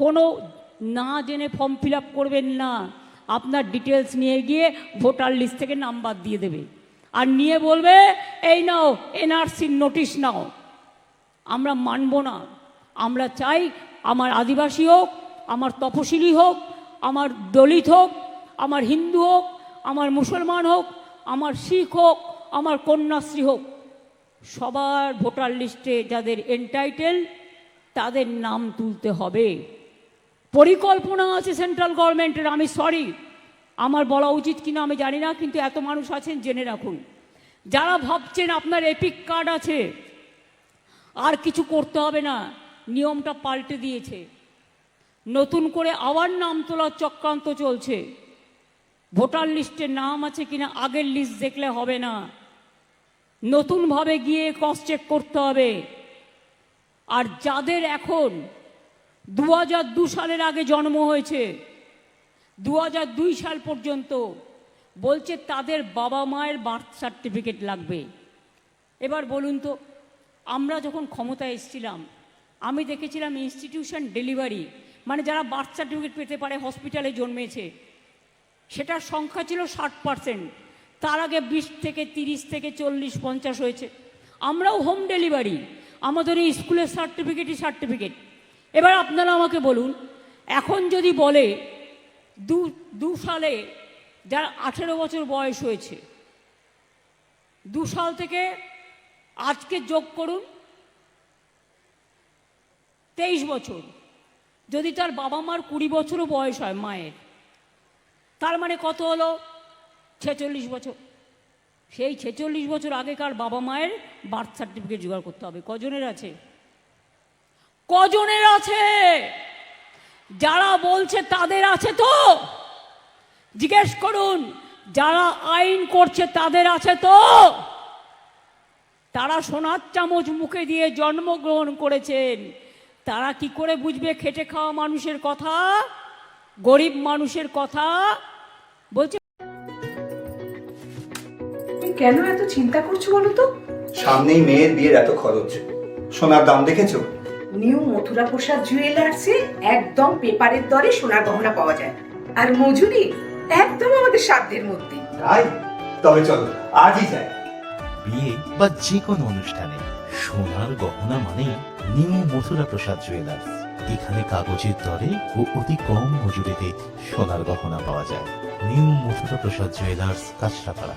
কোনো না জেনে ফর্ম ফিল আপ করবেন না। আপনার ডিটেলস নিয়ে গিয়ে ভোটার লিস্ট থেকে নাম্বার দিয়ে দেবে, আর নিয়ে বলবে এই নাও এনআরসির নোটিশ নাও। আমরা মানব না। আমরা চাই আমার আদিবাসী হোক, আমার তপশিলি হোক, আমার দলিত হোক, আমার হিন্দু হোক, আমার মুসলমান হোক, আমার শিখ হোক, আমার কন্যাশ্রী হোক, সবার ভোটার লিস্টে যাদের এন্টাইটেল তাদের নাম তুলতে হবে। পরিকল্পনা আছে সেন্ট্রাল গভর্নমেন্টের। আমি সরি, আমার বলা উচিত কিনা আমি জানি না, কিন্তু এত মানুষ আছেন জেনে রাখুন। যারা ভাবছেন আপনার এপিক কার্ড আছে আর কিছু করতে হবে না, নিয়মটা পাল্টে দিয়েছে। নতুন করে আবার নাম তোলার চক্রান্ত চলছে। ভোটার লিস্টে নাম আছে কিনা আগের লিস্ট দেখলে হবে না, নতুনভাবে গিয়ে ক্রস চেক করতে হবে। আর যাদের এখন 2002 সালের আগে জন্ম হয়েছে, 2002 সাল পর্যন্ত, বলছে তাদের বাবা মায়ের বার্থ সার্টিফিকেট লাগবে। এবার বলুন তো, আমরা যখন ক্ষমতায় এসেছিলাম আমি দেখেছিলাম ইনস্টিটিউশন ডেলিভারি, মানে যারা বার্থ সার্টিফিকেট পেতে পারে হসপিটালে জন্মেছে, সেটার সংখ্যা ছিল 60%। তার আগে 20 থেকে 30 থেকে 40 50 হয়েছে। আমরাও হোম ডেলিভারি, আমাদের এই স্কুলের সার্টিফিকেট। এবার আপনারা আমাকে বলুন, এখন যদি বলে 2 সালে যার 18 বছর বয়স হয়েছে, 2 সাল থেকে আজকে যোগ করুন 23 বছর, যদি তার বাবা মার 20 বছরও বয়স হয় মায়ের, তার মানে কত হলো? 46 বছর। সেই 46 বছর আগেকার বাবা মায়ের বার্থ সার্টিফিকেট জোগাড় করতে হবে। কজনের আছে? কজনের আছে? যারা বলছে তাদের আছে তো? জিজ্ঞেস করুন, যারা আইন করছে তাদের আছে তো? তারা সোনার চামচ মুখে দিয়ে জন্মগ্রহণ করেছেন, তারা কি করে বুঝবে খেটে খাওয়া মানুষের কথা, গরিব মানুষের কথা? বলছে কেন এত চিন্তা করছো বলো তো? সামনেই মেয়ের বিয়ের এত খরচ, সোনার দাম দেখেছো? নিউ মথুরা প্রসাদ জুয়েলার্সে একদম পেপারের দরে সোনার গহনা পাওয়া যায়, আর মজুরি একদম আমাদের সাধ্যের মধ্যে। তাই তবে চলো আজই যাই। বিয়ে বা যে কোনো অনুষ্ঠানে সোনার গহনা মানে নিউ মথুরা প্রসাদ জুয়েলার্স। এখানে কাগজের দরে ও অতি কম মজুরিতে সোনার গহনা পাওয়া যায়। নিউ মথুরা প্রসাদ জুয়েলার্স, কাঁচরাপাড়া।